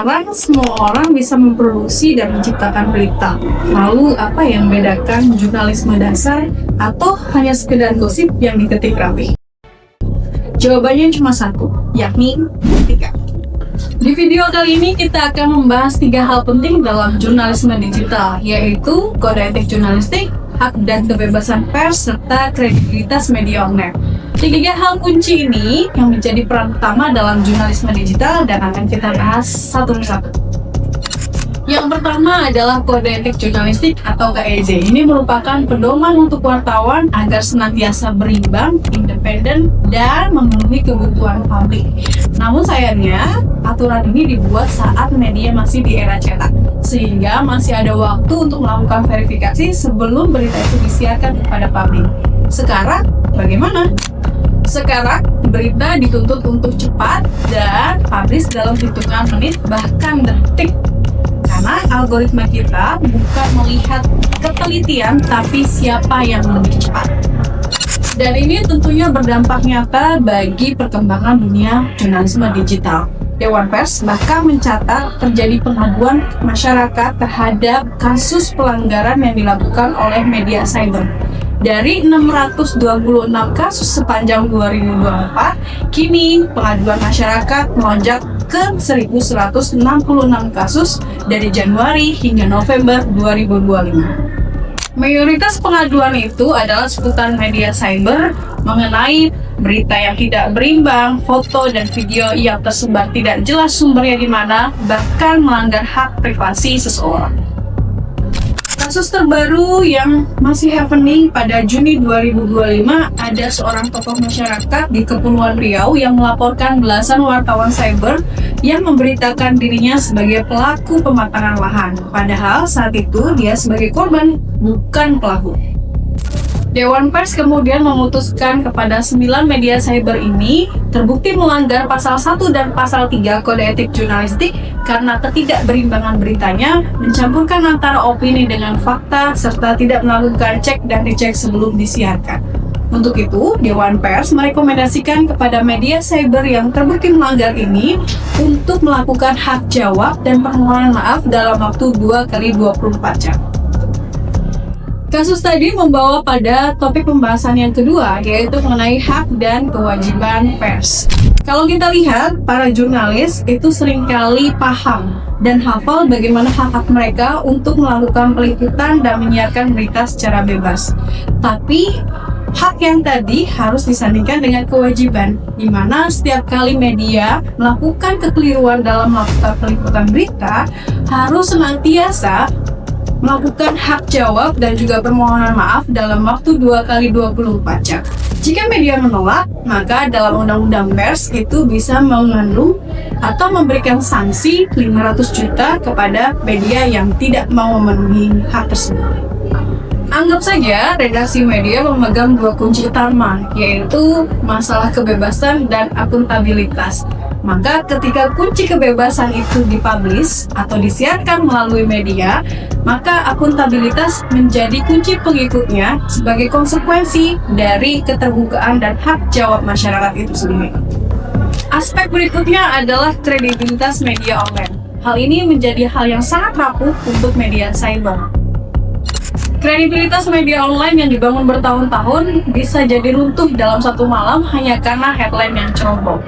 sekarang semua orang bisa memproduksi dan menciptakan berita. Lalu apa yang membedakan jurnalisme dasar atau hanya sekedar gosip yang diketik rapi? Jawabannya cuma satu, yakni etika. Di video kali ini kita akan membahas 3 hal penting dalam jurnalisme digital, yaitu kode etik jurnalistik, hak dan kebebasan pers, serta kredibilitas media online. 3 hal kunci ini yang menjadi peran utama dalam jurnalisme digital dan akan kita bahas satu persatu. Yang pertama adalah kode etik jurnalistik atau KEJ. Ini merupakan pedoman untuk wartawan agar senantiasa berimbang, independen, dan memenuhi kebutuhan publik. Namun sayangnya, aturan ini dibuat saat media masih di era cetak, sehingga masih ada waktu untuk melakukan verifikasi sebelum berita itu disiarkan kepada publik. Sekarang, bagaimana? Sekarang, berita dituntut untuk cepat dan publish dalam hitungan menit, bahkan detik. Karena algoritma kita bukan melihat ketelitian, tapi siapa yang lebih cepat. Dan ini tentunya berdampak nyata bagi perkembangan dunia jurnalisme digital. Dewan Pers bahkan mencatat terjadi pengaduan masyarakat terhadap kasus pelanggaran yang dilakukan oleh media cyber. Dari 626 kasus sepanjang 2024, kini pengaduan masyarakat melonjak ke 1.166 kasus dari Januari hingga November 2025. Mayoritas pengaduan itu adalah seputar media cyber mengenai berita yang tidak berimbang, foto dan video yang tersebar tidak jelas sumbernya di mana, bahkan melanggar hak privasi seseorang. Kasus terbaru yang masih happening pada Juni 2025, ada seorang tokoh masyarakat di Kepulauan Riau yang melaporkan belasan wartawan cyber yang memberitakan dirinya sebagai pelaku pematangan lahan. Padahal saat itu dia sebagai korban, bukan pelaku. Dewan Pers kemudian memutuskan kepada 9 media cyber ini terbukti melanggar pasal 1 dan pasal 3 kode etik jurnalistik karena ketidakberimbangan beritanya, mencampurkan antara opini dengan fakta, serta tidak melakukan cek dan dicek sebelum disiarkan. Untuk itu, Dewan Pers merekomendasikan kepada media cyber yang terbukti melanggar ini untuk melakukan hak jawab dan permohonan maaf dalam waktu 2x24 jam. Kasus tadi membawa pada topik pembahasan yang kedua, yaitu mengenai hak dan kewajiban pers. Kalau kita lihat, para jurnalis itu seringkali paham dan hafal bagaimana hak-hak mereka untuk melakukan peliputan dan menyiarkan berita secara bebas. Tapi, hak yang tadi harus disandingkan dengan kewajiban, di mana setiap kali media melakukan kekeliruan dalam melakukan peliputan berita, harus senantiasa melakukan hak jawab dan juga permohonan maaf dalam waktu 2x24 jam. Jika media menolak, maka dalam Undang-Undang Pers itu bisa mengandung atau memberikan sanksi 500 juta kepada media yang tidak mau memenuhi hak tersebut. Anggap saja redaksi media memegang 2 kunci utama, yaitu masalah kebebasan dan akuntabilitas. Maka ketika kunci kebebasan itu dipublish atau disiarkan melalui media, maka akuntabilitas menjadi kunci pengikutnya sebagai konsekuensi dari keterbukaan dan hak jawab masyarakat itu sendiri. Aspek berikutnya adalah kredibilitas media online. Hal ini menjadi hal yang sangat rapuh untuk media cyber. Kredibilitas media online yang dibangun bertahun-tahun bisa jadi runtuh dalam satu malam hanya karena headline yang ceroboh.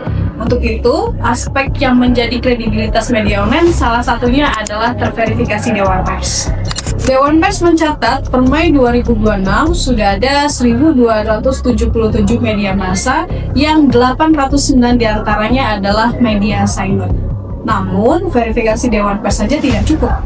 Untuk itu, aspek yang menjadi kredibilitas media online salah satunya adalah terverifikasi Dewan Pers. Dewan Pers mencatat per Mei 2026 sudah ada 1.277 media massa yang 809 diantaranya adalah media cyber. Namun, verifikasi Dewan Pers saja tidak cukup.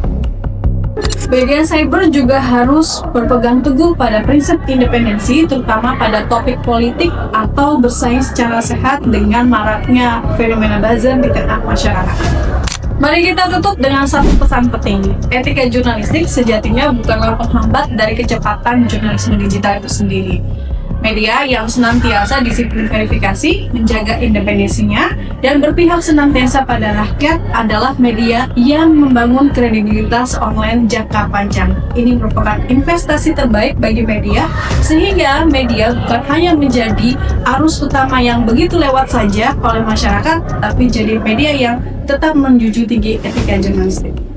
Media cyber juga harus berpegang teguh pada prinsip independensi, terutama pada topik politik atau bersaing secara sehat dengan maraknya fenomena buzzer di tengah masyarakat. Mari kita tutup dengan satu pesan penting. Etika jurnalistik sejatinya bukanlah penghambat dari kecepatan jurnalisme digital itu sendiri. Media yang senantiasa disiplin verifikasi, menjaga independensinya, dan berpihak senantiasa pada rakyat adalah media yang membangun kredibilitas online jangka panjang. Ini merupakan investasi terbaik bagi media, sehingga media bukan hanya menjadi arus utama yang begitu lewat saja oleh masyarakat, tapi jadi media yang tetap menjunjung tinggi etika jurnalistik.